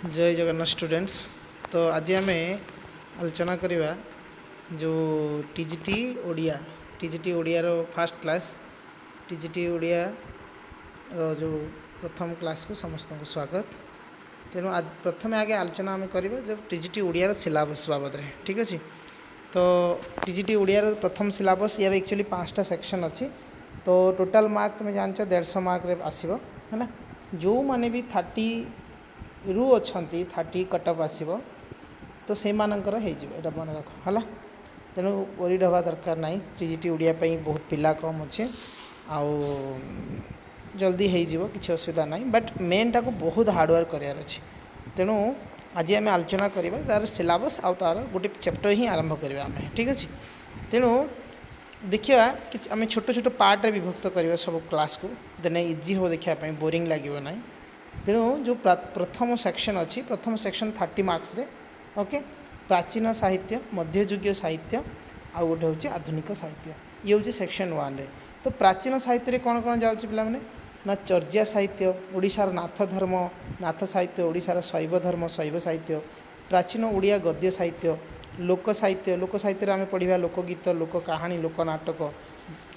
जय जगन्नाथ स्टूडेंट्स। तो आज आम आलोचना करवा जो टीजीटी ओडिया रो फास्ट क्लास टीजीटी ओडिया रो जो प्रथम क्लास को समस्त को स्वागत। तेणु आज प्रथम आगे आलोचना आम करवा जो टीजीटी ओडिया रो सिलेबस बाबद में। ठीक अच्छे। तो टीजीटी ओडिया रो प्रथम सिलेबस यार एक्चुअली 5टा सेक्शन अच्छी। तो टोटाल मार्क तुम जान 150 मार्क रे आसीबो है। जो माने भी 30 रु अच्छी 30 कटअप आसो तो से मानकर हो मन रख है। तेणु वरीड हवा दरकार ना। टीजीटी ओडिया बहुत पिला कम अच्छे आउ जल्दी हो किसी असुविधा ना। बट मेन टाक बहुत हार्डवर्क करार अच्छे। तेणु आज आम आलोचना करवा तार सिलेबस आउ तार गोटे चैप्टर ही आरंभ करवा आम। ठीक अच्छे। तेणु देखा कि आम छोट छोट पार्ट विभक्त करवा सब क्लास को देने इजी हो देखापी बोरिंग लगे ना। तेणु जो प्रथम सेक्शन अच्छी प्रथम सेक्शन 30 मार्क्स रे ओके। प्राचीन साहित्य मध्ययुगीय साहित्य आउ गोटे हूँ आधुनिक साहित्य ये हूँ सेक्शन 1 रे। तो प्राचीन साहित्य कौन कौन जाऊँगी पे ना चर्या साहित्य ओडिशार नाथ धर्म नाथ साहित्य ओडिशार शैव धर्म शैव साहित्य प्राचीन ओडिया गद्य साहित्य लोक साहित्य आम पढ़ा लोकगीत लोक कहानी लोक नाटक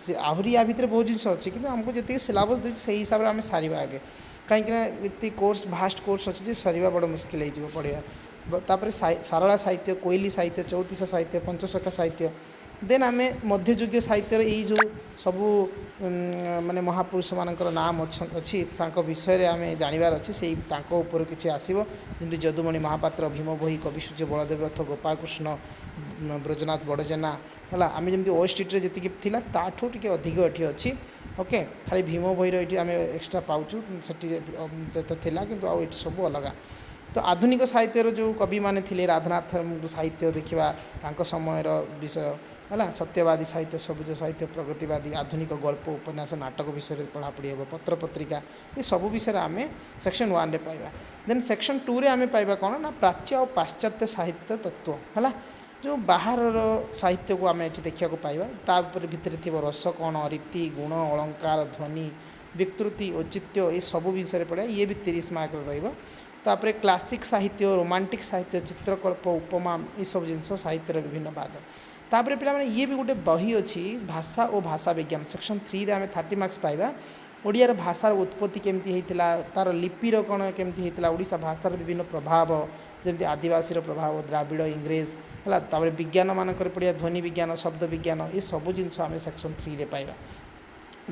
से आहरी या भितर बहुत जिन अच्छी कि आमको जी सिलेबस देती से हिसाब से आम सारा आगे कहीं ये कोर्स भास्ट कोर्स अच्छे सर बड़ मुस्किल हो पढ़ा। तापर सारला साहित्य कोईली साहित्य चौतीस साहित्य पंचशखा साहित्य देन आम मध्ययुगीय साहित्य ये जो सबू माने महापुरुष मानकर नाम अच्छी विषय आम जानवर अच्छे से उपर किसी आसो जमी जदुमणि महापात्र भीम भोई कवि सूर्य बलदेव रथ गोपाल कृष्ण ब्रजनाथ बड़जेना है। आम जमी ओएसटी जी थी ताठू टी अधिक ये अच्छी ओके। खाली भीम भोईर ये आम एक्सट्रा पाचु थिला किंतु आउ सब अलग। तो आधुनिक साहित्यर जो कवि माने थिले राधानाथ साहित्य देखा समय विषय है सत्यवादी साहित्य सबुज साहित्य प्रगतिवादी आधुनिक गल्प उपन्यास नाटक विषय पढ़ापढ़ी हे पत्र पत्रिका ये सब विषय आम सेक्शन 1 रे पाइबा। देन सेक्शन 2 रे आम पाइबा कौन ना प्राच्य और पाश्चात्य साहित्य तत्व है जो बाहर साहित्य को आम ये देखा पाइबा। तापर भितर थी रस कौन रीति गुण अलंकार ध्वनि विकृति औचित्य ये सब विषय पढ़ा ये भी 30 मार्क रही। तापर क्लासिक साहित्य रोमांटिक साहित्य चित्रकल्प उपमा ये सब जिन साहित्यर विभिन्न बाद। तापर पे ये भी गोटे बही अच्छी भाषा और भाषा विज्ञान सेक्शन 3 रे आम 30 मार्क्स पाइबा। ओडियार भाषार उत्पत्ति केमती होता तार लिपिर कौन केमती होता ओडिशा भाषार विभिन्न प्रभाव जमी आदिवासी प्रभाव द्राविड़ इंग्रेज है। तापर विज्ञान मानक पढ़िया ध्वनि विज्ञान शब्द विज्ञान ये सब जिन आम सेक्शन 3 रे पाइबा।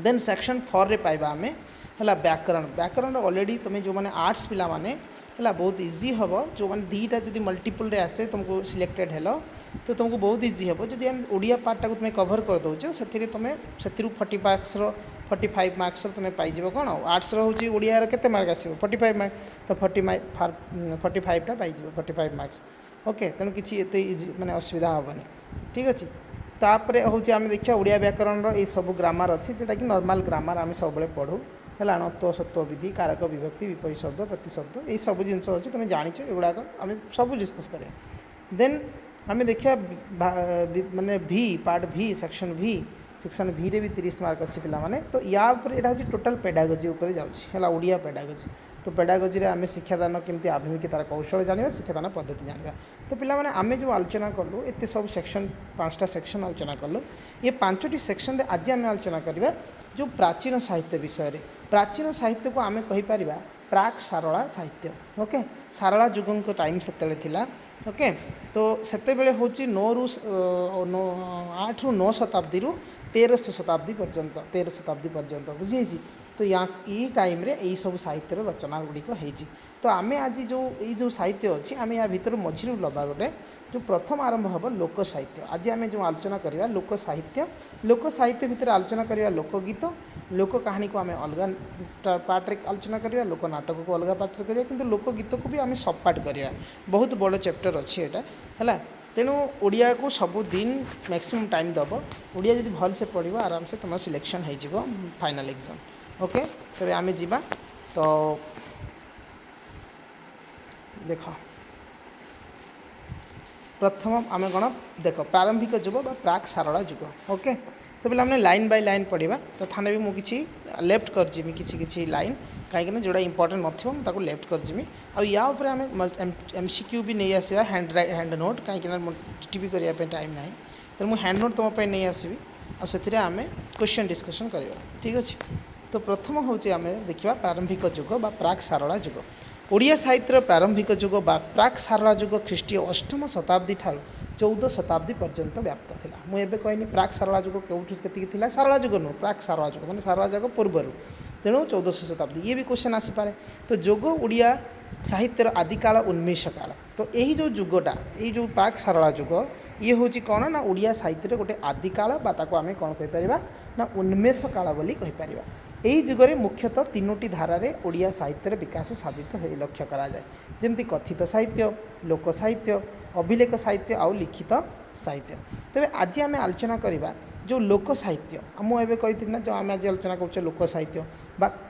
देन सेक्शन 4 रे पाइबा आम है व्याकरण व्याकरण ऑलरेडी तुम जो मैंने आर्ट्स पिला माने है बहुत इजी हम जो मैंने दीटा जब मल्टीपल रे आसे तुमको सिलेक्टेड हेलो तो तुमको बहुत इजी हम जब आम ओडिया पार्टा को तुम कभर कर दौच से तुम से 40 मार्क्स 45 मार्क्स तुम पाइज कौन आर्ट्स हूँ ओडिया केते मार्क आसो 45 मार्क तो 45टा पाइज 45 मार्क्स ओके। तेणु किसी एत इजी माने असुविधा हेनी। ठीक अच्छे। तापर हूँ आम देखिए ओडिया व्याकरण ये सब ग्रामर अच्छी जोटा कि नॉर्मल ग्रामर आम सब पढ़ू है नत्व सत्व विधि कारक विभक्ति विपरीत शब्द प्रतिशब्द ये सब जिन अच्छी तुम जाच एगुड़ाक आम सब डिस्कस करें। देन आम देखिए माने भी पार्ट भी सेक्शन भी रे भी 30 मार्क अच्छी पिला तो या यहाँ हूँ टोटाल पेडागोजी उपर जाऊँगी ओडिया पेडागोजी। तो पेडागोजी रे आम शिक्षादान केमती आभिमुखी तार कौशल जाना शिक्षादान पद्धति जाना। तो पिला माने आम जो आलोचना कलु एत सब सेक्शन 5टा सेक्शन आलोचना कलु ये 5टी सेक्शन रे आज आम आलोचना करवा जो प्राचीन साहित्य विषय रे। प्राचीन साहित्य को आम कहीपर प्राक सारला साहित्य ओके। सारला जुग टाइम से ओके। तो से हूँ 9 ରୁ 8 ରୁ 9 शताब्दी 13 शताब्दी पर्यंत 13 शताब्दी पर्यंत बुझी। तो ये टाइम रे यही सब साहित्यर रचना गुड़िक होती। तो आम आज जो साहित्य अच्छी आम या भर मझी लबा गोटे जो प्रथम आरंभ हम लोक साहित्य। आज आम जो आलोचना करवा लोक साहित्य भितर आलोचना करवा लोकगीत लोक कहानी को आम अलग पार्ट रे आलोचना करवा लोक नाटक को अलग पार्ट रे करवा किंतु लोकगीत को भी आम सब पार्ट करवा बहुत बड़ चैप्टर अच्छी एटा है। तेणु ओडिया को सबुदिन मैक्सिमम टाइम दब ओडिया जब भल से पढ़ो आराम से तुम सिलेक्शन हो फाइनल एग्जाम ओके। तबे आम जीवा तो देख प्रथम आम कौन देख प्रारंभिक जुग प्राक सारला जुग ओके। तो पे लाइन बाय लाइन पढ़ा तो थाने भी मुझे लेफ्ट कर किसी लाइन कहीं जोड़ा इंपोर्टेंट नथो लेफ्ट करजिमी आ या ऊपर आम एमसीक्यू भी नहीं आसवा हैंड नोट कहीं टीवी करने टाइम ना तो मुझे हैंड नोट तुम नहीं आसवि आसे आम क्वेश्चन डिस्कसन करवा ठीक अच्छे। तो प्रथम हूँ आम देखा प्रारंभिक जुग बा प्राक सारला जुग ओडिया साहित्यर प्रारंभिक जुग बा प्राक सारला जुग ख्रीष्टीय अष्टम शताब्दी ठार 14 शताब्दी पर्यंत व्याप्त थिला। मुझे कहनी प्राक सारला जुग कौटू के सारला जुग नुह प्राक सारला जुग मैंने सारला जुग पूर्वर तेणु 1400 शताब्दी ये भी क्वेश्चन आसीपे। तो जोग ओडिया साहित्यर आदिकाल उन्मेष काल तो यही जो जुगटा ये जो प्राक सारला जुग ये हूँ कौन ना ओडिया साहित्य गोटे आदिकाल आम कौन कहीपर ना उन्मेष काल बोली कहीपर। यही जुगरे मुख्यतः तीनोटी धारारे ओडिया साहित्यर विकास साधित हो लक्ष्य करा जाए जमती कथित साहित्य लोक साहित्य अभिलेख साहित्य आउ लिखित साहित्य। तेरे आज आम आलोचना करवा जो लोक साहित्य मुझे कही ना जो आम आज आलोचना कर लोक साहित्य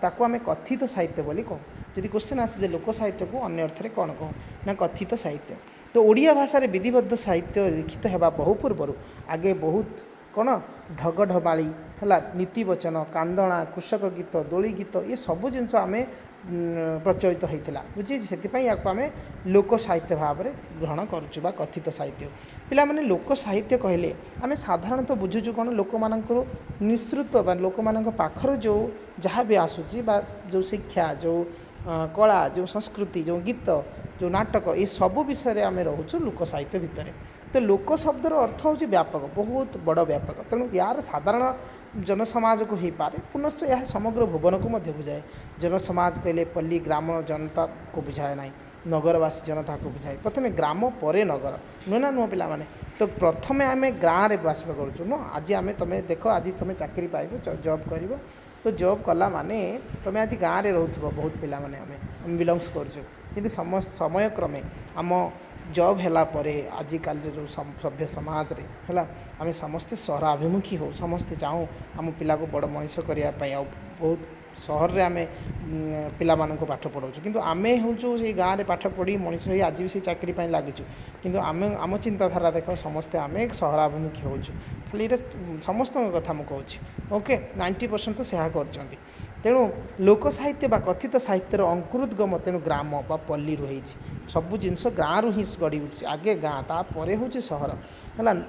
ताको आम कथित साहित्य बोली कहूँ। जदि क्वेश्चन आसे लोक साहित्य को अन्य अर्थ कौन कहूँ ना कथित साहित्य। तो ओडिया भाषा रे विधिबद्ध साहित्य लिखित होगा बहु पूर्वर आगे बहुत कौन ढग ढमाली है नीति वचन कांदणा कृषक गीत दोली गीत ये सबू जिनस आम प्रचलित होता बुझे से आम लोक साहित्य भाव में ग्रहण करुँ कथित साहित्य। पिला माने लोक साहित्य कहले आम साधारणतः बुझुचु कौन लोक मान निःसृत लोक मान पाखर जो जहाँ भी आसूची जो शिक्षा जो कला जो संस्कृति जो गीत जो नाटक ये सब विषय आम रोचु लोक साहित्य भितर। तो लोक शब्दर अर्थ हूँ व्यापक बहुत बड़ व्यापक तेणु यार साधारण जनसमाज को हो पारे पुनश्च यह समग्र भुवन को बुझाए। जनसमाज कहले पल्ली ग्राम जनता को बुझाए ना नगरवासी जनता को बुझाए प्रथम ग्राम परे नगर नुह ना नुह पिला माने। तो प्रथम आम गाँव में बास करुँ न आज आम तुम देख आज तुम चाकरी पाइब जॉब कर तो जॉब कला माने तुम आज गाँव में रोथुब बहुत पिला माने आम बिलंग्स कर समय क्रमे आम जॉब है आजिकल जो सभ्य समाज रे है आम समस्ते सहराभिमुखी हो समस्ते चाहूँ आम पिला को बड़ मनीष करने बहुत सहर रे आम पिला मानक पाठ पढ़ाऊँ किंतु आमे हूँ से गाँव में पाठ पढ़ी मनीष हो आज भी से चाकरी लगिचु किंतु आम आम चिंताधारा देख समस्ते आम सहराभिमुखी हो खाली समस्त कथा मुझे कहूँ ओके 90% तो सेहा कर। तेणु लोक साहित्य बा कथित साहित्यर अंकुरोद्गम तेणु ग्राम बा पल्ली रही सबू जिनस गाँव ही गढ़ी उठी आगे गाँ तापर हूँ सहर है।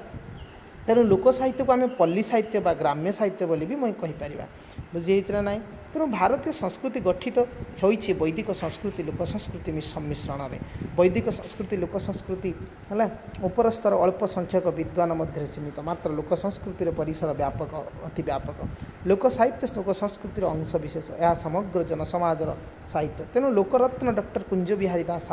तेणु लोक साहित्य को आम पल्ली साहित्य बा ग्राम्य साहित्य बोली भी मुझे कहीपर बुझे ना ना। तेणु भारतीय संस्कृति गठित होइछि वैदिक संस्कृति लोक संस्कृति सम्मिश्रण में वैदिक संस्कृति लोक संस्कृति है उपरस्तर अल्प संख्यक विद्वान मध्य सीमित मात्र लोक संस्कृतिर परिसर व्यापक अति व्यापक लोक साहित्य लोक संस्कृतिर अंश विशेष यह समग्र जनसमाजर साहित्य। तेणु लोकरत्न डॉक्टर कुंज बिहारी दास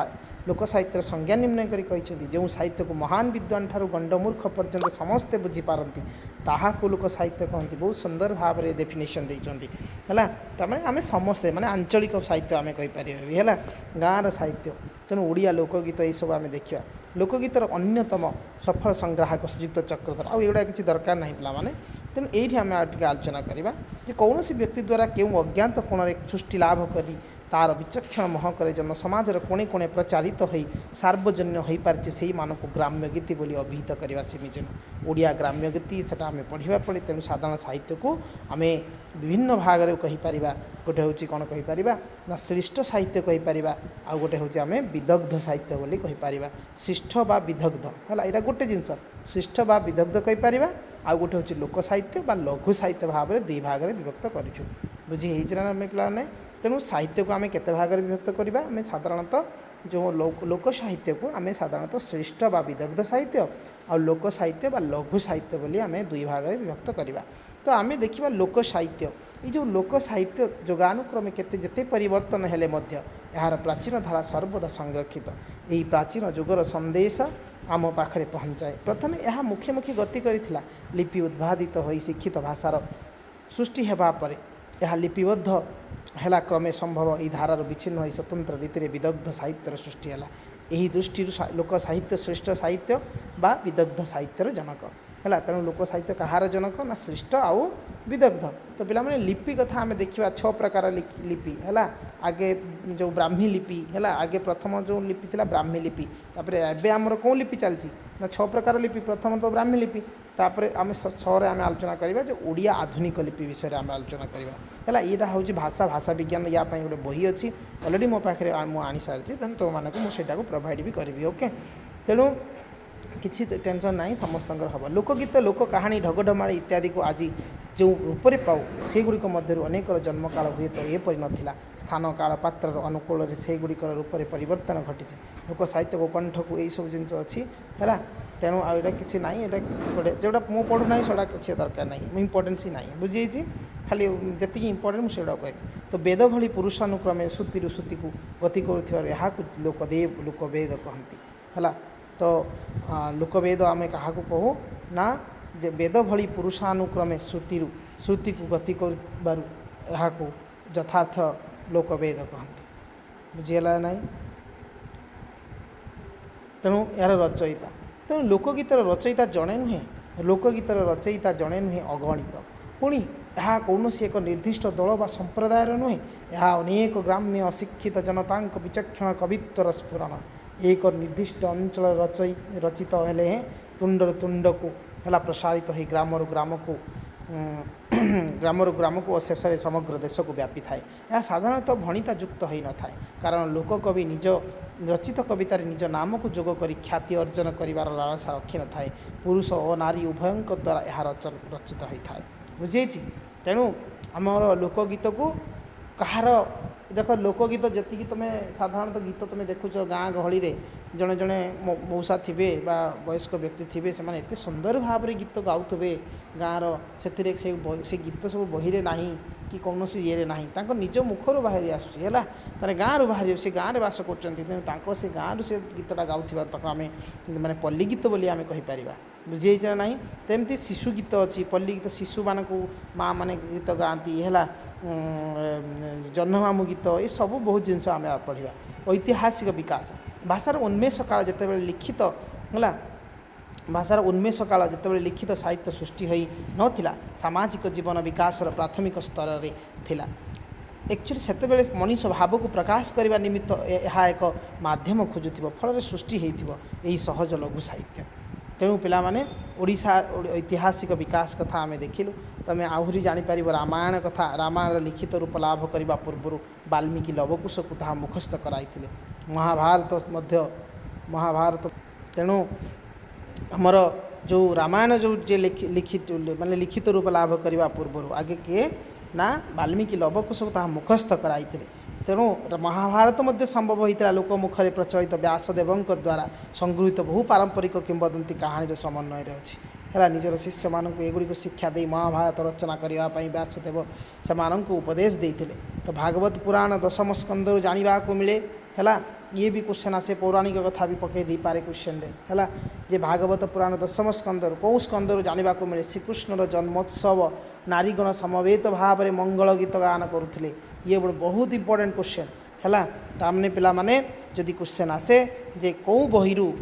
लोक साहित्य संज्ञा निर्णय करी जो साहित्य को महान विद्वान ठारू गंडमूर्ख पर्यंत समस्ते बुझीपारती ताहाको लोक साहित्य कहती बहुत सुंदर भाव में डेफिनेशन देती है। तमें आम समस्ते माने आंचलिक साहित्य आम कहीपर है गाँव साहित्य। तेणु ओडिया लोकगीत ये सब आम देखा लोकगीतर अन्यतम सफल संग्राहक श्रीयुक्त चक्रधर आउगुड़ा किसी दरकार ना पिला माने। तेणु ये आम आलोचना करवा कौन व्यक्ति द्वारा क्यों अज्ञात कोण सृष्टि लाभ करी तार विचक्षण महक जनसमाजर कोणे कोणे प्रचारित हो सार्वजन्य हो पारे से मानक ग्राम्य गीति बोली अभिहित करवा सीमिजन ओडिया ग्राम्य गीति से आम पढ़ा पड़े। तेणु साधारण साहित्य को आम विभिन्न भाग में कहीपर गोटे हूँ कौन कहीपर ना श्रेष्ठ साहित्य कहीपर आउ गोटे हूँ आम विदग्ध साहित्य बोली कहीपर श्रेष्ठ बा विदग्ध है यहाँ गोटे जिनस श्रेष्ठ बा विदग्ध कहीपर आउ गोटे हूँ लोक साहित्य बा लघु साहित्य भाव में दुई भाग में विभक्त करूँ बुझी होना पे। तेणु साहित्य को आम केते भाग में विभक्त करवा आम साधारणतः जो लोक साहित्य को आम साधारणतः श्रेष्ठ बा विदग्ध साहित्य आ लोक साहित्य बा लघु साहित्य बोली आम दुई भाग में विभक्त करवा। तो आम देखा लोक साहित्य ये जो लोक साहित्य जोगानुक्रमे केते जेते परिवर्तन हेले मध्य यार प्राचीन धारा सर्वदा संरक्षित यही प्राचीन जुगर संदेश आम पाखे पहुँचाए। प्रथम यह मुख्य मुख्य गति करथिला लिपि उद्भादित हो शिक्षित भाषार सृष्टि हेबा परे यह लिपिबद्ध है क्रमे संभव यही धारार विच्छिन्न हो स्वतंत्र रीति विदग्ध साहित्यर सृष्टि है। यही दृष्टि लोक साहित्य श्रेष्ठ साहित्य बा विदग्ध साहित्यर जनक है। तेणु लोक साहित्य कहार जनक ना श्रेष्ठ आउ विदग्ध। तो पिला माने लिपि कथा आम देखा 6 प्रकार लिपि है आगे जो ब्राह्मी लिपि है आगे प्रथम जो लिपि थी ब्राह्मी लिपि तापर एवं आमर कौन लिपि चलती ना 6 प्रकार लिपि प्रथम तो ब्राह्मी लिपि तापर आम सर आम आलोचना करवा जो ओडिया आधुनिक लिपि विषय आम आलोचना करवा है। यहाँ हूँ भाषा भाषा विज्ञान या गोटे बही अच्छी अलरेडी मो पाखे आनी सारी तेणु तुम मानक मुझे प्रोवाइड भी करी। ओके तेणु किसी टेंशन ना समस्त हम लोकगीत लोक कहानी ढगढमाड़ी इत्यादि को आज जो रूप में पाऊ से गुड़िक मध्य अनेक जन्म काल हुए तो एपरी नाला स्थान काल पात्र अनुकूल से गुड़िकर रूप में परिवर्तन घटी लोक साहित्य को कंठ को यही सब जिन अच्छी है। तेणु आटा कि ना गोटे जोटा मुझे पढ़ुना से किसी दरकार ना इम्पोर्टेन्स ही ना बुझी खाली जी इंपोर्टेंट मुझे कह तो वेद भली पुरुषानुक्रमे श्रुति श्रुति को गति करूँ लोकदेव लोकवेद कहती है। तो लोकवेद आम क्या कहूँ ना जे वेद भली पुरुषानुक्रमे श्रुति श्रुति को गति कर यथार्थ लोकवेद कहती बुझीगला ना। तेणु यार रचयिता तेणु लोकगीतर रचयिता जड़े नुहे लोकगीतर रचयिता जड़े नुहे अगणित पुणी यह कौन एक निर्दिष्ट दल बा संप्रदायर नुहे यह अनेक ग्राम्य अशिक्षित जनता विचक्षण कवित्वर स्फुरण एक निर्दिष्ट अंचल रचित हेले तुंडर तुंड को है प्रसारित हो ग्राम ग्राम को शेष में समग्र देश को व्यापी थाए। यह साधारणतः भणिता युक्त हो न थाए कारण लोककवि निज रचित कवितार निज नाम को जोग कर ख्याति अर्जन कर लालसा रखी न थाए पुरुष और नारी उभयों द्वारा यह रचित होता है बुझे। तेणु आमर लोकगीत को कहार देख लोकगीत जी तुम साधारणतः गीत तुम देखुच गाँ गहली जड़े जड़े मौसा थे वयस्क व्यक्ति थे से एत सुंदर भाव में गीत गाउे गाँर से गीत सब बही में ना कि कौन ये ना निज मुखर बाहरी आसूला तेरे गाँव बाहर से गाँव में बास कर से गाँव से गीतटा गाँव तक आम माने पल्ली गीत बोली आम कहीपर बुझे ना। तमती शिशु गीत अच्छी पल्ली गीत शिशु मान को माँ मैंने गीत गाँती है जन्ममामू गीत ये सब बहुत जिनस आम पढ़ा। ऐतिहासिक विकास भाषार उन्मेष काल जिते लिखित है भाषार उन्मेष काल जिते लिखित साहित्य सृष्टि हो नाला सामाजिक जीवन विकास प्राथमिक स्तर में थिला एक्चुअली सेतेबेले मनीष भाव को प्रकाश करने निमित्त यह एक माध्यम खोजुव फल सृष्टि होती सहज लघु साहित्य। तेणु पिला माने ओडिशा ऐतिहासिक विकास कथा आम देखिलु तमें आहरी जापर रामायण कथा रामायण लिखित रूप लाभ करने पूर्व वाल्मीकि लवकुश को ताहा मुखस्थ कराई महाभारत तेणु हमर जो रामायण जो जे लिखित माने लिखित रूप लाभ करने पूर्व आगे किए ना वाल्मीकि लवकुश को ताहा मुखस्थ कराई तेणु महाभारत मध्य संभव होता लोक मुखरे प्रचलित व्यासदेव द्वारा संगृहीत बहु पारंपरिक किंवदंती कहानी समन्वय अच्छी है निजर शिष्य मानक एगुड़ी शिक्षा दे महाभारत रचना करने व्यासदेव से उपदेश देते। तो भागवत पुराण दशम स्कंदर जाना मिले है ये भी क्वेश्चन आसे पौराणिक कथा भी पकई दे पारे क्वेश्चन है जे भागवत पुराण दशम स्कंदर कौ स्कंदर जाना मिले श्रीकृष्णर जन्मोत्सव नारीगण समवेत भाव में मंगल गीत गान करुले ये बहुत इंपोर्टेंट क्वेश्चन है। तामने पिला माने जदि क्वेश्चन आसे जे कौ बहिरू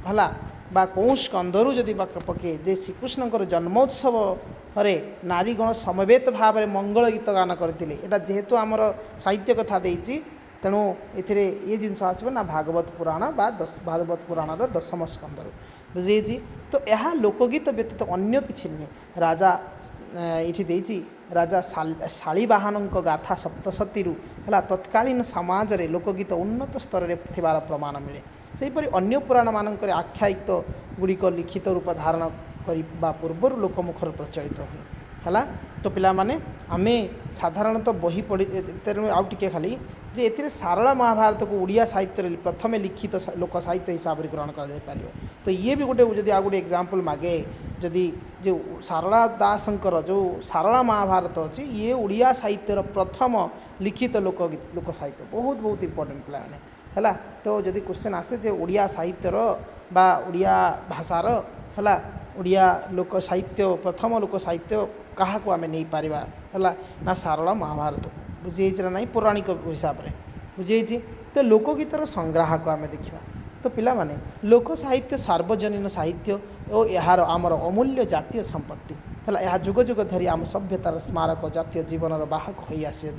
है बा कौ स्कंदरू जदि पके जे श्रीकृष्णकर जन्मोत्सव रे नारीगण समवेत भाव में मंगल गीत गान करते यहाँ जेहेतु आमर साहित्य कथा देती तेणु ये जिनस आसो ना भागवत पुराण बा भागवत पुराण दशम स्कंदर बुझे। तो यह लोकगीत व्यतीत अन्य किसी नुहे राजा ये राजा शालीवाहन गाथा सप्तशती है तत्कालीन समाज रे लोकगीत उन्नत स्तर में थिबार प्रमाण मिले सेहीपरि अन्य पुराण मानक आख्यायित गुड़िक लिखित रूप धारण करने पूर्व लोकमुखर प्रचलित हुए है। तो पिला माने आमे साधारणतः बही पढ़ी तेणु आउ टिके खाली जे एथिरे सारला महाभारत को उड़िया साहित्य प्रथम लिखित लोक साहित्य हिसाब से ग्रहण कर। तो ये भी गोटे जदि आ गोटे एग्जाम्पल मागे जदि जो सारला दासंकर जो सारला महाभारत अच्छी ये उड़िया साहित्यर प्रथम लिखित लोक साहित्य बहुत बहुत इंपोर्टेंट प्लान है। तो जदि क्वेश्चन आसे जे उड़िया साहित्यर बा उड़िया भाषार है उड़िया लोक साहित्य प्रथम लोक साहित्य क्या आम नहीं पारिबा है ना सारला महाभारत बुझे ना पौराणिक हिसाब से बुझे। तो लोकगीतर संग्राह को आम देखा तो पिला माने लोक साहित्य सार्वजनीन साहित्य और यार आमर अमूल्य जातीय संपत्ति है यह जुग जुग धरी आम सभ्यतार स्मारक जातीय जीवन बाहक हो आसी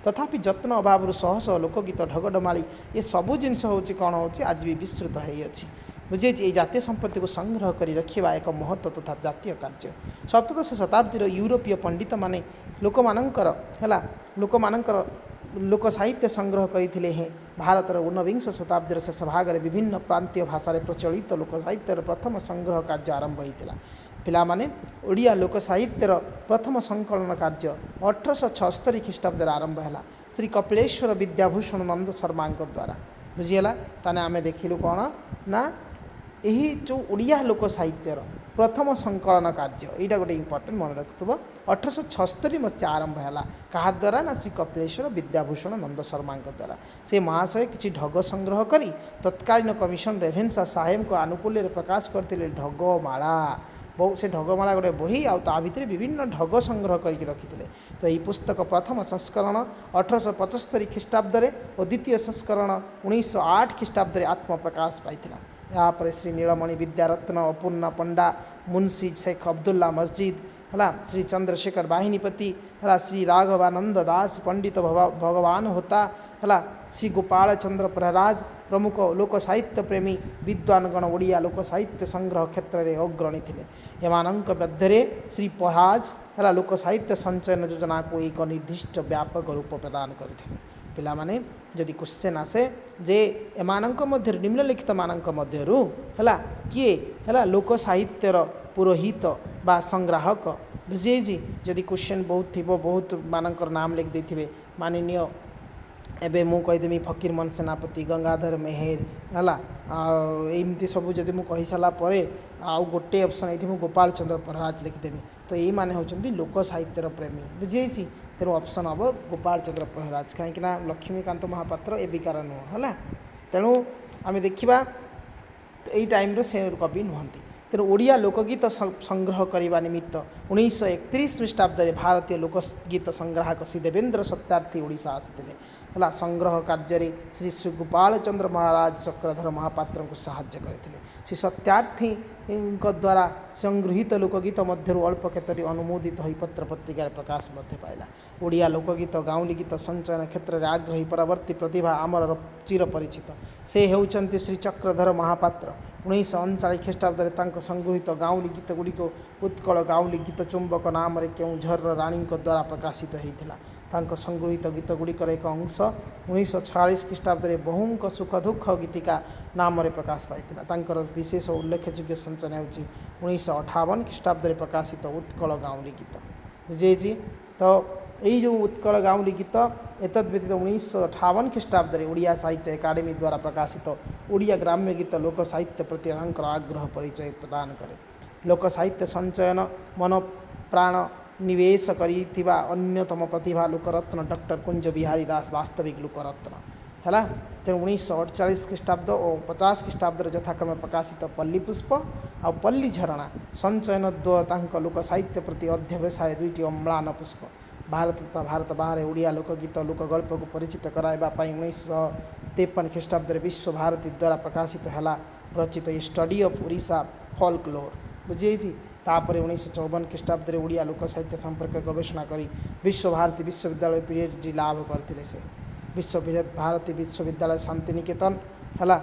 तथापि जत्न अभाव शह शह लोकगीत ढगढमाली ये सबू जिनस हूँ कौन हो आज भी विस्तृत हो बुझे जातीय संपत्ति को संग्रह कर रखा एक महत्व तथा जातीय कार्य। सप्तदश शताब्दी यूरोपीय पंडित माने लोक मानकर लोक साहित्य संग्रह करते हैं। भारतर ऊनविंश शताब्दी शेष भाग में विभिन्न प्रांतीय भाषा प्रचलित लोक साहित्यर प्रथम संग्रह कार्य आरंभ होता। पिलामाने ओडिया लोक साहित्यर प्रथम संकलन कार्य 1876 ख्रीष्टाब्द आरंभ है श्री कपिलेश्वर विद्याभूषण नंद शर्मा द्वारा। बुझीगला ताने आमे देखिलु कौन ना यही जो ओडिया लोक साहित्यर प्रथम संकलन कार्य यहाँ गोटे इंपोर्टेंट मन रखुव 1876 मसीहा आरंभ है क्या द्वारा ना श्री कपिलेश्वर विद्याभूषण नंद शर्मा द्वारा। से महाशय किसी ढग संग्रह करी तत्कालीन कमिशन रेभेन्सा साहेब को आनुकूल्य प्रकाश करते ढगमाला बहु से ढगमाला गोटे बही आ भितर विभिन्न ढग संग्रह करके रखिते। तो यही पुस्तक प्रथम संस्करण 1875 ख्रीष्टाब्द और द्वितीय संस्करण 1908 ख्रीष्टाब्द आत्मप्रकाश पाई। यापर श्री नीलमणि विद्यारत्न अपूर्णा पंडा मुंशी शेख अब्दुल्ला मस्जिद है श्री चंद्रशेखर बाहिनीपति है श्री राघवानंद दास पंडित भगवान होता है श्री गोपाल चंद्र प्रहराज प्रमुख लोक साहित्य प्रेमी विद्वानगण ओडिया लोक साहित्य संग्रह क्षेत्र में अग्रणी थे। एमानंक मध्य श्री पराज है लोक साहित्य संचयन योजना को एक निर्दिष्ट व्यापक रूप प्रदान करते। पिलामाने जदि क्वेश्चन आसे जे एमानंक मध्य निम्नलिखित मानक मध्यरु है किए है लोक साहित्यर पुरोहित बा संग्राहक बुझे जदि क्वेश्चन बहुत थी बहुत मानकर नाम लिख देथिबे माननीय एबे मु कहीदेमी फकीर मन सेनापति गंगाधर मेहेर है एमती सब जदि मु कही सारा पर आउ गोटे ऑप्शन ये गोपाल चंद्र प्रहराज लिखिदेमी। तो ये माने होचंदी लोक साहित्यर प्रेमी बुझे तेणु ऑप्शन हम गोपाल चंद्र प्रहराज कहीं लक्ष्मीकांत महापात्र एबिकार नुह है। तेणु आम देखा यही टाइम से कवि नुहति। तेणु ओडिया लोकगीत संग्रह करने निमित्त 1931 ख्रीष्टाब्द भारतीय लोकगीत संग्राहक श्री देवेंद्र सत्यार्थी ओडिशा आसते है। संग्रह कार्य श्री श्री गोपाल चंद्र महाराज चक्रधर महापात्र को साहाय्य करते। श्री सत्यार्थी द्वारा संगृहित लोकगीत मध्य अल्प क्षेत्र अनुमोदित हो पत्र पत्रिकार प्रकाश पाइला। ओडिया लोकगीत गाउली गीत संचयन क्षेत्र में आग्रही परवर्ती प्रतिभा आमर चिरपरिचित से होउचंती श्री चक्रधर महापात्र। 1939 ख्रीष्टाब्द संगृहित गाउली गीत गुड़िक उत्कल गाउली गीत चुंबक नाम केउझर राणी द्वारा प्रकाशित होता। संगृहित गीत गुड़िकर एक अंश 1946 ख्रीष्टाब्द बहुंक सुख दुख गीतिका नाम प्रकाश पाई। विशेष उल्लेखযোग्य संचयन हो 1958 ख्रीष्टाब्द प्रकाशित उत्कल गाउली गीत बुझे। तो यही जो उत्कल गाउली गीत एतद व्यतीत 1958 ख्रीष्टाब्द ओडिया साहित्य एकाडेमी द्वारा प्रकाशित ओडिया ग्राम्य गीत लोक साहित्य प्रति आग्रह परिचय प्रदान करे। लोक साहित्य संचयन मन प्राण निवेश करिथिबा अन्यतम प्रतिभा लोकरत्न डॉक्टर कुंज बिहारी दास वास्तविक लोकरत्न है। तेणु 1948 ख्रीष्टाब्द और 50 ख्रीष्टाब्द यथाक्रम प्रकाशित पल्ली पुष्प आ पल्ली झरणा संचयन द्वय लोक साहित्य प्रति अध्यवसाय दुईटी अम्लान पुष्प भारत तथा भारत बाहर ओडिया लोकगीत लोकगल्प को परिचित कराइबा 1953 ख्रीष्टाब्द विश्व भारती द्वारा प्रकाशित है रचित स्टडी ऑफ ओडिशा फॉल्कलोर बुझे। तापर 1954 ख्रीष्टाब्द ओडिया लोक साहित्य संपर्क गवेषणा करी विश्व भारती विश्वविद्यालय पीएचडी लाभ करते। से विश्व भारती विश्वविद्यालय शांतिनिकेतन है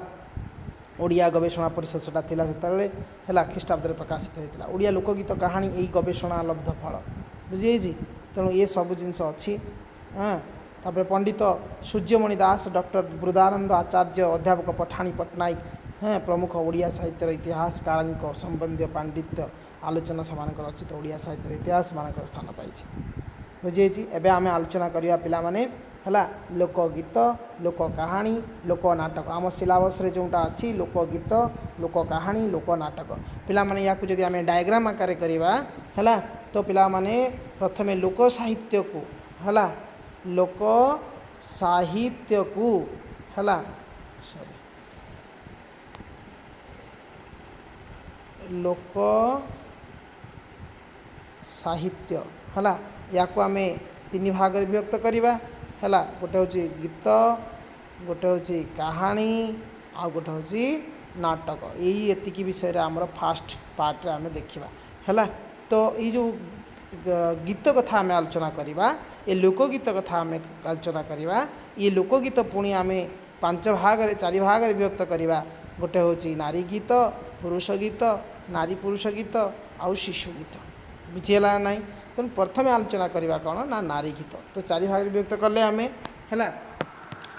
ओडिया गवेषणा परिषद सेटा थिला सेतले है ख्रीष्टाब्द प्रकाशित होता। ओडिया लोकगीत कहानी यही गवेषणा लब्ध फल बुझे। तेणु ये सब जिनस अच्छी। हाँ तापर पंडित सूर्यमणि दास डॉक्टर बुदानंद आचार्य अध्यापक पठाणी पट्टनायक हाँ प्रमुख ओडिया साहित्य इतिहासकार संबंधी पांडित्य आलोचना से रचित ओडिया साहित्य इतिहास मान स्थान पाई बुझे। एवं आम आलोचना करवा पाने है लोकगीत लोक कहानी लोक नाटक आम सिलेबस जोटा अच्छी लोकगीत लोक कहानी लोक नाटक पाने या जदि आम डायग्राम आकार करवा है तो पाने प्रथमे लोक साहित्य को है लोक साहित्य को है सॉरी लोक साहित्य है या आम तीन भाग विभक्त करवा है गोटे हूँ गीत गोटे हूँ कहानी आ गोटे हूँ नाटक यही एतिकी विषय आमर फास्ट पार्ट आम देखा है। तो ये जो गीत कथा आम आलोचना करवा ये लोकगीत कथा आम आलोचना करवा ये लोकगीत पुणी आम 5 भाग 4 भाग विभक्त करवा गोटे हूँ नारी गीत, पुरुष गीत, नारी पुरुष गीत आउ शिशु गीत। बुझीगला ना? तेणु प्रथम आलोचना करवा कौन ना नारी गीत। तो चारि भाग विभक्त कले आम है।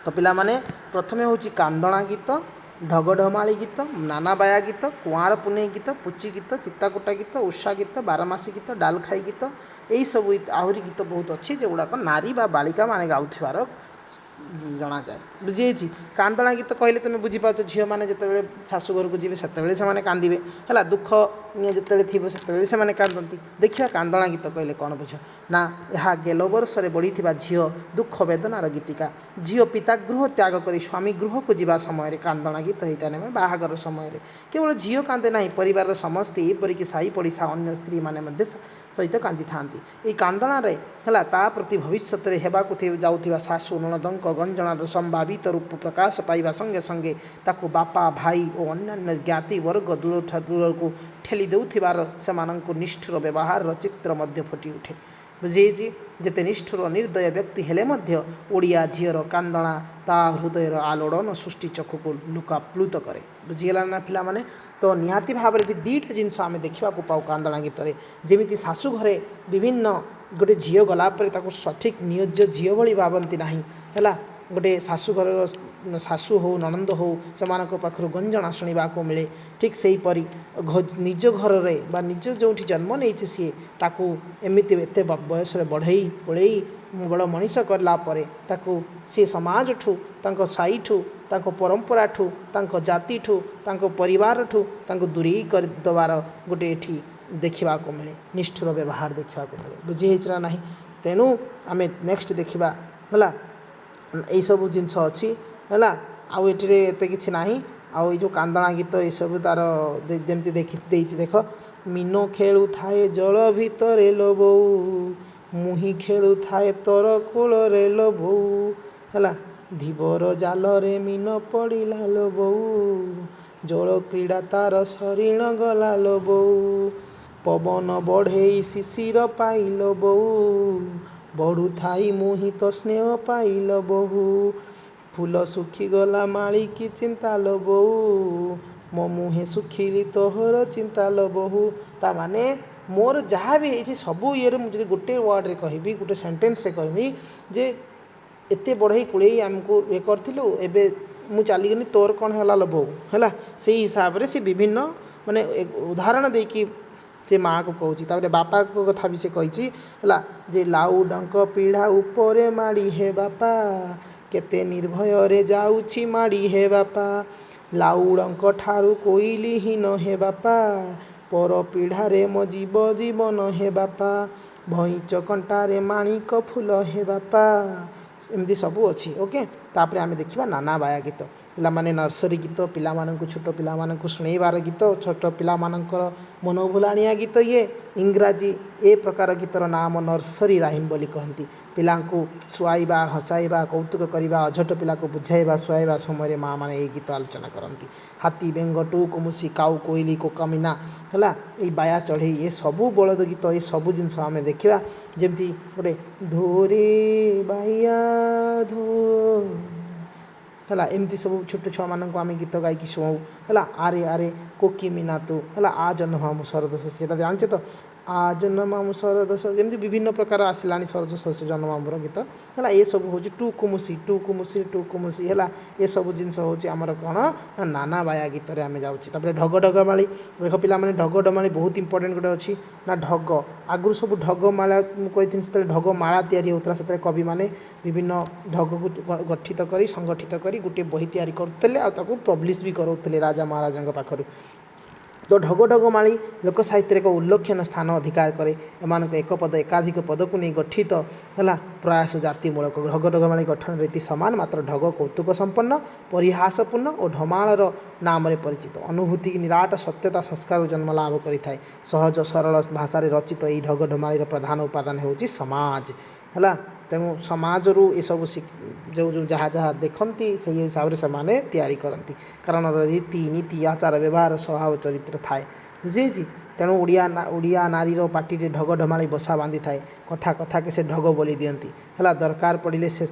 तो पिला माने प्रथमे हूँ कांदणा गीत, ढगढमाली गीत, नानाबाया गीत, कुआर पुनेई गीत, पुची गीत, चित्ताकुटा गीत, उषा गीत, बारमासी गीत, डालखाई गीत, यही सब आहरी गीत बहुत अच्छी जोगुड़ाक नारी बा बालिका माने गाउथिबार जना जाए। बुझी कांदणा गीत कहले तुम बुझीपार झील मैंने जिते शाशुघर को जी से कांदे है, दुख जिते थी से कांदती। देखिए कांदणा गीत कहले कौन बुझ ना यह गेल वर्ष बढ़ी झी दुख वेदनार गीतिका। झी पिता गृह त्याग कर स्वामी गृह को जीवा समय कांदणा गीत होता है बाहागर समय केवल झी कांदे ना परिवार समस्ते एपरिक साई पड़िशा अन्य स्त्री मैंने सहित कांदी था। ये कांदणारे है ता प्रति भविष्य में होगाक जाऊा शाशु नणदंक गंजणार संभावित रूप प्रकाश पाइबा संगे संगे ताकू बापा भाई और अन्य ज्ञाति वर्ग दूर दूर को ठेली देउथिबार सेमानंकु निष्ठुर व्यवहार चित्र मध्य फुटी उठे। बुझी जिते निष्ठुर निर्दय व्यक्ति हेले मध्य ओडिया झीर कांदणा ता हृदयर आलोड़न सृष्टि चक्षु को लोकाप्लुत करे। बुझीगला ना पिला माने? तो निहाती भाव में दुईटा जिनस आम देखा पाऊ कांदणा गीत जमी शाशु घरे विभिन्न गोटे झील गलापर सठिक नियोज्य झील भली भावती ना है। गोटे शाशु घर शाशु हो ननंद हो से पाखर गंजना शुणा को मिले। ठीक से हीपरी निज घर में निज जो जन्म नहीं सी ताकू एमती एत बयस बढ़ई कोड़े बड़ मनीष कलापर सी समाज ठू साई ठू परंपरा ठू जाति ठू परिवार ठू दूरी करदेवार गोटे ये देखा मिले निष्ठुर व्यवहार देखा मिले। बुझी ना? तेणु आम नेक्स्ट देखा है यही सब जिनस अच्छी है आउ ये एत कि ना आउ जो कांदणा गीत ये सब तार जमी देखी देख मीन खेलु थाए जल भितर लो बो मुही खेलु थाए तोर कूल रे लो बो है धीवर जाल रे मीन पड़िला लो बो जल क्रीड़ा तार शरीण गला लो बो पवन बढ़े शिशिर पाइल बो बढ़ु थाई मुही तो स्नेह पाइल बहु फूल सुखी गला माली की चिंता लो बहु मो मुहे सुखिली तोहर चिंता लो बहु। ता माने मोर जहाँ भी ये सबू ये मुझे गोटे वर्ड रे कहबी गोटे सेंटेंस रे कहबी जे एते बढ़ई कुड़े आमको ये करूँ एबे मु चलीगनी तोर कौन है लो बहु है से हिसाब से विभिन्न माने उदाहरण देकी से माँ को कहूँ बापा को कथा भी से कही जे लाउ डंक पीढ़ा उपरे माड़ी हे बापा केते निर्भय रे जाउछि माड़ी हे बापा लाउ डंक ठारू कोइली हीन हे बापा पर पीढ़ा रे मो जीव जीवन हे बापा भईच कंटारे माणिक फूल हे बापा एमती सबू अच्छी। ओके तापर आम देखा नाना बाया गीत पिलामाने नर्सरी गीत पिलामानंकु छोट पिलामानंकु शुणेबार गीत छोट पिलामानंकर मनोभुलाणिया गीत ये इंग्राजी ए प्रकार गीतर नाम नर्सरी राइम बोली कहती। पिलांकु शुआइबा हसाइबा कौतुक करवा अझट पिला को बुझाइबा शुआइबा समय माँ मैंने ये गीत आलोचना करती। हाथी बेंग टू कुमुसी काऊ कोइली कोकामिना है ये बाया चढ़ई ये सबू बलद गीत ये सबू जिनस आम देखा जमती गोटे धोरे बाया धो है एमती सब छोट छुआ मानक आम गीत गायकी शुणु है आरे आरे कोकी मीना तू है आ जन्म हम शरद शस्य जानचे तो आ जन्म हम शरद शस्य जमी विभिन्न प्रकार आसला शरद शस्य जन्म आमर गीत है ये सब हूँ टू कुमुसी टू कुमुसी टू कुमुसी है ये सब जिनस हूँ आमर कौन ना नाना बाया गीत आम जाऊँगी। ढग ढगमाली देख पिला माने ढग ढगमाली बहुत इंपोर्टेंट गोटे अच्छी ना ढग आगु सब ढगमाला मुझे से ढगमाला होता से कवि मैंने विभिन्न ढग को गठित कर संगठित कर गोटे बही तैयारी करते पब्लिश भी कराते राजा महाराजा पाखर। तो ढग ढगमाली लोक साहित्य एक उल्लेखन स्थान अधिकार करे एमान एक पद एकाधिक पद को नहीं गठित है प्रयास जातिमूलक ढग ढगमाली गठन रीति सामान मात्र ढग कौतुक संपन्न परिहासपूर्ण और ढमालर नाम परिचित अनुभूति निराट सत्यता संस्कार जन्म लाभ करें सहज सरल भाषा रचित यही ढग ढमालीर प्रधान उपादान होची समाज है। तेणु समाज रू ये सब जो जो जहाँ जहाँ देखती से हिसाब से माने तैयारी करती कारण रीति नीति आचार व्यवहार स्वभाव चरित्र थाए ବୁଝିହେଇଛି। ତେଣୁ ଓଡ଼ିଆ ନାରୀର ପାଟିରେ ଢଗ ଢମାଳି ବସା ବାନ୍ଧିଥାଏ। କଥା କଥାକେ ସେ ଢଗ ବୋଲି ଦିଅନ୍ତି ହେଲା। ଦରକାର ପଡ଼ିଲେ ସେ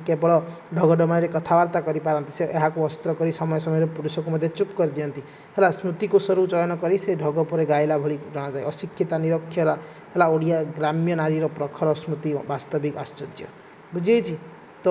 କେବଳ ଢଗ ଢମାଳିରେ କଥାବାର୍ତ୍ତା କରିପାରନ୍ତି। ସେ ଏହାକୁ ଅସ୍ତ୍ର କରି ସମୟ ସମୟରେ ପୁରୁଷକୁ ମଧ୍ୟ ଚୁପ୍ କରିଦିଅନ୍ତି ହେଲା। ସ୍ମୃତିକୋଷରୁ ଚୟନ କରି ସେ ଢଗ ପରେ ଗାଇଲା ଭଳି ଜଣାଯାଏ। ଅଶିକ୍ଷିତା ନିରକ୍ଷରା ହେଲା ଓଡ଼ିଆ ଗ୍ରାମ୍ୟ ନାରୀର ପ୍ରଖର ସ୍ମୃତି ବାସ୍ତବିକ ଆଶ୍ଚର୍ଯ୍ୟ। ବୁଝିହେଇଛି। ତ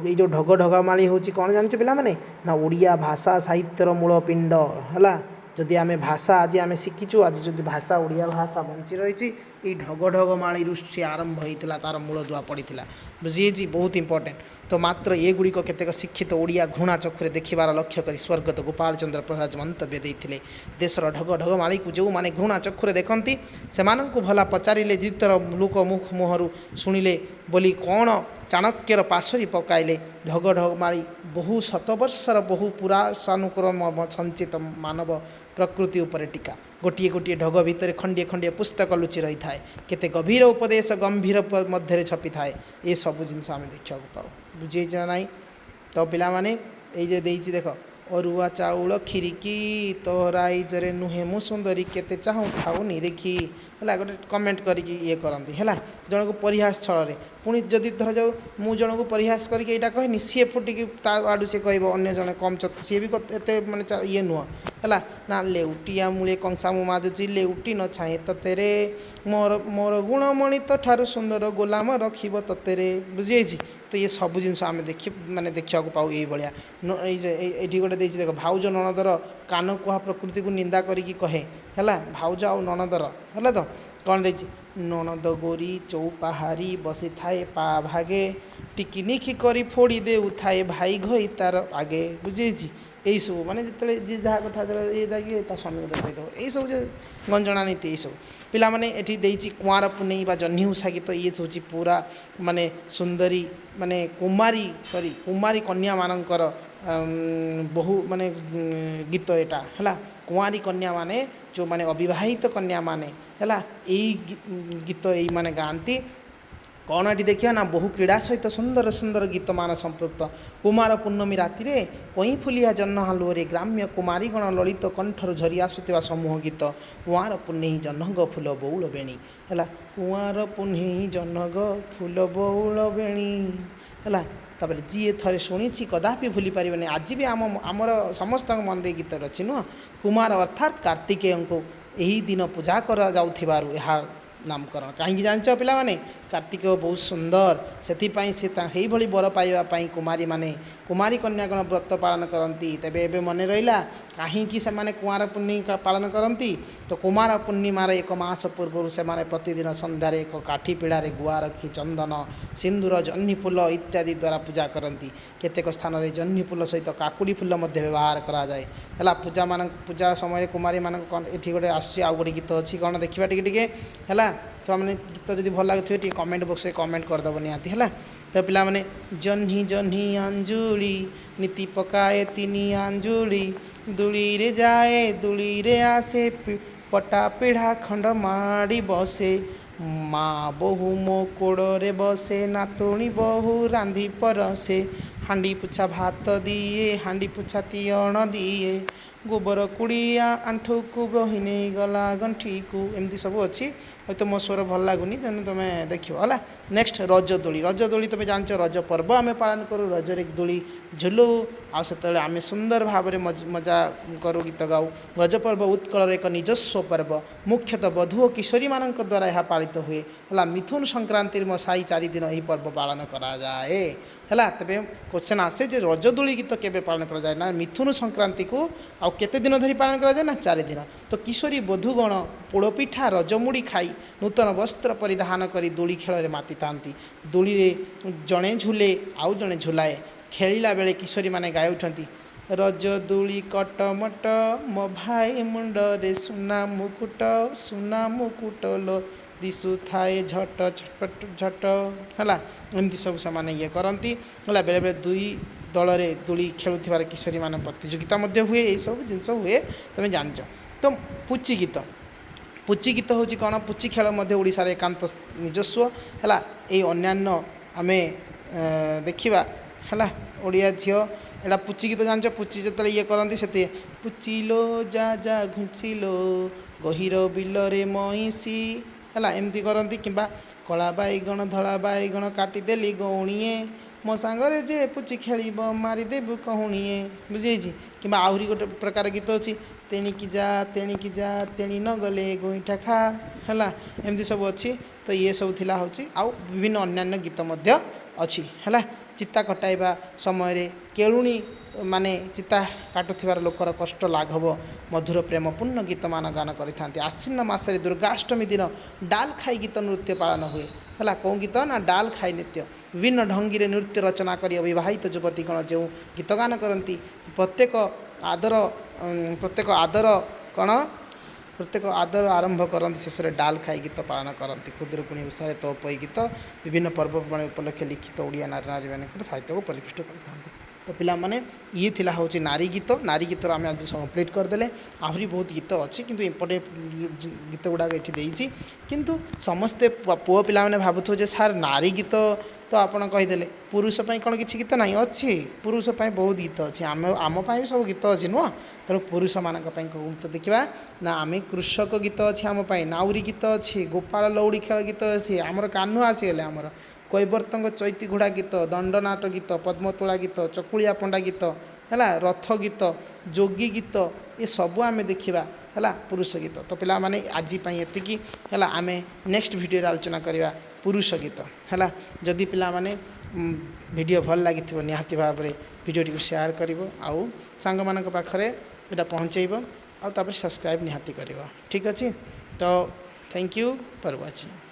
ଏଇ ଯେଉଁ ଢଗ ଢଗମାଳି ହେଉଛି କ'ଣ ଜାଣିଛୁ ପିଲାମାନେ, ନା ଓଡ଼ିଆ ଭାଷା ସାହିତ୍ୟର ମୂଳ ପିଣ୍ଡ ହେଲା। ଯଦି ଆମେ ଭାଷା ଆଜି ଆମେ ଶିଖିଛୁ, ଆଜି ଯଦି ଭାଷା ଓଡ଼ିଆ ଭାଷା ବଞ୍ଚି ରହିଛି, ଏଇ ଢଗ ଢଗମାଳିରୁ ସେ ଆରମ୍ଭ ହୋଇଥିଲା, ତା'ର ମୂଳଦୁଆ ପଡ଼ିଥିଲା। ବୁଝିହେଇଛି, ବହୁତ ଇମ୍ପୋର୍ଟାଣ୍ଟ। ତ ମାତ୍ର ଏଗୁଡ଼ିକ କେତେକ ଶିକ୍ଷିତ ଓଡ଼ିଆ ଘୃଣା ଚକ୍ଷୁରେ ଦେଖିବାର ଲକ୍ଷ୍ୟ କରି ସ୍ୱର୍ଗତ ଗୋପାଳ ଚନ୍ଦ୍ର ପ୍ରସାଦ ମନ୍ତବ୍ୟ ଦେଇଥିଲେ। ଦେଶର ଢଗ ଢଗମାଳିକୁ ଯେଉଁମାନେ ଘୃଣା ଚକ୍ଷୁରେ ଦେଖନ୍ତି, ସେମାନଙ୍କୁ ଭଲା ପଚାରିଲେ ଜିତର ଲୋକ ମୁହଁରୁ ଶୁଣିଲେ ବୋଲି କ'ଣ ଚାଣକ୍ୟର ପାଶୋରି ପକାଇଲେ। ଢଗ ଢଗମାଳି ବହୁ ଶତବର୍ଷର ବହୁ ପୁରାଶାନୁକ୍ରମ ସଞ୍ଚିତ ମାନବ ପ୍ରକୃତି ଉପରେ ଟୀକା। ଗୋଟିଏ ଗୋଟିଏ ଢଗ ଭିତରେ ଖଣ୍ଡିଏ ଖଣ୍ଡିଏ ପୁସ୍ତକ ଲୁଚି ରହିଥାଏ। କେତେ ଗଭୀର ଉପଦେଶ ଗମ୍ଭୀର ମଧ୍ୟରେ ଛପିଥାଏ। ଏସବୁ ଜିନିଷ ଆମେ ଦେଖିବାକୁ ପାଉ। ବୁଝିହେଇଛି ନା ନାହିଁ? ତ ପିଲାମାନେ ଏଇ ଯେ ଦେଇଛି ଦେଖ, ଅରୁଆ ଚାଉଳ କ୍ଷୀରିକି ତୋରାଇଜରେ ନୁହେଁ ମୁଁ ସୁନ୍ଦରୀ କେତେ ଚାହୁଁ ଥାଉ ନିରେଖି ହେଲା। ଗୋଟେ କମେଣ୍ଟ କରିକି ଇଏ କରନ୍ତି ହେଲା, ଜଣକୁ ପରିହାସ ଛଳରେ। ପୁଣି ଯଦି ଧରାଯାଉ ମୁଁ ଜଣକୁ ପରିହାସ କରିକି ଏଇଟା କହିନି, ସିଏ ଫୁଟିକି ତା ଆଡ଼ୁ ସିଏ କହିବ ଅନ୍ୟ ଜଣେ କମ୍ ସିଏ ବି ଏତେ ମାନେ ଇଏ ନୁହଁ ହେଲା। ନା ଲେଉଟିଆ ମୂଳେ କଂସା ମୁଁ ମାଜୁଛି ଲେଉଟି ନ ଛାଏଁ ତତେରେ ମୋର ଗୁଣମଣି ତ ଠାରୁ ସୁନ୍ଦର ଗୋଲାମ ରଖିବ ତତେରେ। ବୁଝିଯାଇଛି। ତ ଏ ସବୁ ଜିନିଷ ଆମେ ଦେଖିବାକୁ ପାଉ ଏଇଭଳିଆ। ଏଇ ଯେ ଏଇଠି ଗୋଟେ ଦେଇଛି ଦେଖ, ଭାଉଜ ନଣଦର କାନ କୁହା ପ୍ରକୃତିକୁ ନିନ୍ଦା କରିକି କହେ ହେଲା। ଭାଉଜ ଆଉ ନଣଦର ହେଲା। ତ କ'ଣ ଦେଇଛି, ନଣଦ ଗୋରି ଚୌପାହାରୀ ବସିଥାଏ ପା ଭାଗେ ଟିକିନିଖି କରି ଫୋଡ଼ି ଦେଉଥାଏ ଭାଇ ଘଇ ତାର ଆଗେ। ବୁଝିହେଇଛି। ଏଇସବୁ ମାନେ ଯେତେବେଳେ ଯିଏ ଯାହା କଥା ଯେତେବେଳେ ଯାଇକି ତା ସ୍ୱାମୀ କଥା କହିଦେବ, ଏଇସବୁ ଯେ ଗଞ୍ଜଣା ନୀତି ଏଇସବୁ। ପିଲାମାନେ ଏଠି ଦେଇଛି କୁଆଁର ପୁନେଇ ବା ଜହ୍ନି ଓଷା ଗୀତ। ଇଏ ହେଉଛି ପୁରା ମାନେ ସୁନ୍ଦରୀ ମାନେ କୁମାରୀ କନ୍ୟାମାନଙ୍କର ବହୁ ମାନେ ଗୀତ ଏଇଟା ହେଲା। କୁଆଁରୀ କନ୍ୟାମାନେ ଯେଉଁମାନେ ଅବିବାହିତ କନ୍ୟାମାନେ ହେଲା, ଏଇ ଗୀତ ଏଇମାନେ ଗାଆନ୍ତି। କ'ଣ ଏଠି ଦେଖିବା ନା, ବହୁ କ୍ରୀଡ଼ା ସହିତ ସୁନ୍ଦର ସୁନ୍ଦର ଗୀତମାନ ସମ୍ପୃକ୍ତ। କୁମାର ପୂର୍ଣ୍ଣମୀ ରାତିରେ କଇଁ ଫୁଲିଆ ଜହ୍ନ ଆଲୁଅରେ ଗ୍ରାମ୍ୟ କୁମାରୀଗଣ ଲଳିତ କଣ୍ଠରୁ ଝରି ଆସୁଥିବା ସମୂହ ଗୀତ। କୁଆଁର ପୁନେଇ ଜହ୍ନଗ ଫୁଲ ବଉଳ ବେଣୀ ହେଲା। କୁଆଁର ପୁନେଇ ଜହ୍ନଗ ଫୁଲ ବଉଳ ବେଣୀ ହେଲା। ତାପରେ ଯିଏ ଥରେ ଶୁଣିଛି କଦାପି ଭୁଲି ପାରିବନି। ଆଜି ବି ଆମର ସମସ୍ତଙ୍କ ମନରେ ଗୀତରେ ଅଛି ନୁହଁ। କୁମାର ଅର୍ଥାତ୍ କାର୍ତ୍ତିକେୟଙ୍କୁ ଏହି ଦିନ ପୂଜା କରାଯାଉଥିବାରୁ ଏହା ନାମକରଣ। କାହିଁକି ଜାଣିଛ ପିଲାମାନେ? କାର୍ତ୍ତିକେୟ ବହୁତ ସୁନ୍ଦର, ସେଥିପାଇଁ ସେ ସେଇଭଳି ବର ପାଇବା ପାଇଁ କୁମାରୀ କନ୍ୟାଗଣ ବ୍ରତ ପାଳନ କରନ୍ତି। ତେବେ ଏବେ ମନେ ରହିଲା କାହିଁକି ସେମାନେ କୁଆଁର ପୂର୍ଣ୍ଣିମା ପାଳନ କରନ୍ତି? ତ କୁମାର ପୂର୍ଣ୍ଣିମାର 1 ମାସ ପୂର୍ବରୁ ସେମାନେ ପ୍ରତିଦିନ ସନ୍ଧ୍ୟାରେ ଏକ କାଠି ପିଢ଼ାରେ ଗୁଆ ରଖି ଚନ୍ଦନ ସିନ୍ଦୁର ଜହ୍ନି ଫୁଲ ଇତ୍ୟାଦି ଦ୍ୱାରା ପୂଜା କରନ୍ତି। କେତେକ ସ୍ଥାନରେ ଜହ୍ନି ଫୁଲ ସହିତ କାକୁଡ଼ି ଫୁଲ ମଧ୍ୟ ବ୍ୟବହାର କରାଯାଏ ହେଲା। ପୂଜା ସମୟରେ କୁମାରୀମାନଙ୍କ ଏଠି ଗୋଟେ ଆସୁଛି ଆଉ ଗୋଟେ ଗୀତ ଅଛି, କ'ଣ ଦେଖିବା ଟିକେ ହେଲା। ତ ମାନେ ଗୀତ ଯଦି ଭଲ ଲାଗୁଥିବେ ଟିକେ କମେଣ୍ଟ ବକ୍ସରେ କମେଣ୍ଟ କରିଦେବ ନିହାତି ହେଲା। ତ ପିଲାମାନେ ଜହ୍ନି ଜହ୍ନି ଆଞ୍ଜୁଳି ନୀତି ପକାଏ 3 ଆଞ୍ଜୁଳି ଦୂଳିରେ ଯାଏ ଦୂଳିରେ ଆସେ ପଟା ପିଢ଼ା ଖଣ୍ଡ ମାଡ଼ି ବସେ ମା ବୋହୂ ମୋ କୋଡ଼ରେ ବସେ ନାତୁଣୀ ବୋହୂ ରାନ୍ଧି ପରସେ ହାଣ୍ଡି ପୋଛା ଭାତ ଦିଏ ହାଣ୍ଡି ପୋଛା ତିଅଣ ଦିଏ ଗୋବର କୁଡ଼ିଆ ଆଣ୍ଠୁକୁ ବହି ନେଇଗଲା ଗଣ୍ଠିକୁ। ଏମିତି ସବୁ ଅଛି। ହয়তো ମୋ ସ୍ୱର ଭଲ ଲାଗୁନି, ତେଣୁ ତୁମେ ଦେଖିବ ହେଲା। ନେକ୍ସଟ ରଜଦୋଳି। ରଜଦୋଳି ତୁମେ ଜାଣିଛ, ରଜ ପର୍ବ ଆମେ ପାଳନ କରୁ। ରଜରେ ଦୋଳି ଝୁଲୁ, ଆଉ ସେତେବେଳେ ଆମେ ସୁନ୍ଦର ଭାବରେ ମଜା କରୁ, ଗୀତ ଗାଉ। ରଜ ପର୍ବ ଉତ୍କଳର ଏକ ନିଜସ୍ୱ ପର୍ବ। ମୁଖ୍ୟତଃ ବଧୂ ଓ କିଶୋରୀମାନଙ୍କ ଦ୍ୱାରା ଏହା ପାଳିତ ହୁଏ ହେଲା। ମିଥୁନ ସଂକ୍ରାନ୍ତିରେ ମଶାଇ 4 ଦିନ ଏହି ପର୍ବ ପାଳନ କରାଯାଏ ହେଲା। ତେବେ କ୍ୱେଶ୍ଚନ୍ ଆସେ ଯେ ରଜଦୋଳି ଗୀତ କେବେ ପାଳନ କରାଯାଏ? ନା ମିଥୁନ ସଂକ୍ରାନ୍ତିକୁ ଆଉ କେତେ ଦିନ ଧରି ପାଳନ କରାଯାଏ? ନା 4 ଦିନ। ତ କିଶୋରୀ ବଧୂଗଣ ପୋଡ଼ପିଠା ରଜମୁଡ଼ି ଖାଇ ନୂତନ ବସ୍ତ୍ର ପରିଧାନ କରି ଦୋଳି ଖେଳରେ ମାତିଥାନ୍ତି। ଦୋଳିରେ ଜଣେ ଝୁଲେ ଆଉ ଜଣେ ଝୁଲାଏ। ଖେଳିଲା ବେଳେ କିଶୋରୀମାନେ ଗାଇ ଉଠନ୍ତି, ରଜ ଦୋଳି କଟମଟ ମୋ ଭାଇ ମୁଣ୍ଡରେ ସୁନା ମୁକୁଟ ଲୋ ଦିଶୁଥାଏ ଝଟ ଝଟ ହେଲା। ଏମିତି ସବୁ ସେମାନେ ଇଏ କରନ୍ତି ହେଲା। ବେଳେବେଳେ 2 ଦଳରେ ଦୋଳି ଖେଳୁଥିବାର କିଶୋରୀମାନେ ପ୍ରତିଯୋଗିତା ମଧ୍ୟ ହୁଏ। ଏଇସବୁ ଜିନିଷ ହୁଏ, ତୁମେ ଜାଣିଛ। ତ ପୁଚି ଗୀତ ହେଉଛି କ'ଣ? ପୁଚି ଖେଳ ମଧ୍ୟ ଓଡ଼ିଶାର ଏକାନ୍ତ ନିଜସ୍ୱ ହେଲା। ଏଇ ଅନ୍ୟାନ୍ୟ ଆମେ ଦେଖିବା ହେଲା। ଓଡ଼ିଆ ଝିଅ एटा पुची गीत जान पुची जो ये करती से पुचिलो जा जा घुचिलो गहीर बिलरे मईसी है एमती करती कि कला बैगण धला बैगण काटिदेली गौणीए मो सांगरे जे पुची खेल मारिदेबु कहूणीए बुझे कि आहरी गोटे प्रकार गीत अच्छी तेणिकी जा तेणी न गले गोईठा खा है एमती सब अच्छी तो ये सब थिला होची आउ विभिन्न अन्यान्य गीत मध्य अच्छी है चिता कटाइबा समय केलुणी माने चिता काटुथिबार लोकर कष्ट लाघव मधुर प्रेमपूर्ण गीत मान गान करिथांती। आश्विन मासरे दुर्गाष्टमी दिन डाल खाई गीत नृत्य पालन हुए है कौ गीत ना डाल खाई नृत्य विभिन्न ढंगी नृत्य रचना कर अविवाहित युवतीगण जो गीत गान करती प्रत्येक आदर कण प्रत्येक आदर आरंभ करती शेष डाल खाई गीत पालन करती खुदुरुकुणी ओषा तोपई गीत विभिन्न पर्वपर्वाणी उपलक्षे लिखित ओडिया नारी नारी मान साहित्य को परिपुष्ट करते। तो पिला माने ये थिला होची नारी गीत आम आज कम्प्लीट करदे आहरी बहुत गीत अच्छी किंतु इम्पोर्टेंट गीत गुड़ाक ये देती किंतु समस्ते पुओ पिला माने भावुथो जे सार नारी गीत तो आपड़ कहीदे पुरुष कौन किसी गीत ना अच्छी पुरुष बहुत गीत अच्छी आम आम भी सब गीत अच्छी नुह तेणु पुरुष मान गीत देखा ना आम कृषक गीत अच्छी आम नाउरी गीत अच्छी गोपाल लौड़ी खेल गीत अच्छी आमर कान्हू आसीगले आमर कैवर्तंग चैती घोड़ा गीत दंडनाट गीत पद्मतोला गीत चकुलिया पंडा गीत है रथ गीत जोगी गीत ये सबू आम देखा है पुरुष गीत। तो पिला माने आजिपाई एतिकी है आम नेक्स्ट वीडियो आलोचना करवा पुरुष गीत है जदि पिला माने वीडियो भल लगी निहाती भाव में वीडियो शेयर कर आउ सांग मान पाखरे यहाँ पहुँचेब आउ सब्सक्राइब निहाती कर ठीक अच्छे। तो थैंक यू फॉर वाचिंग।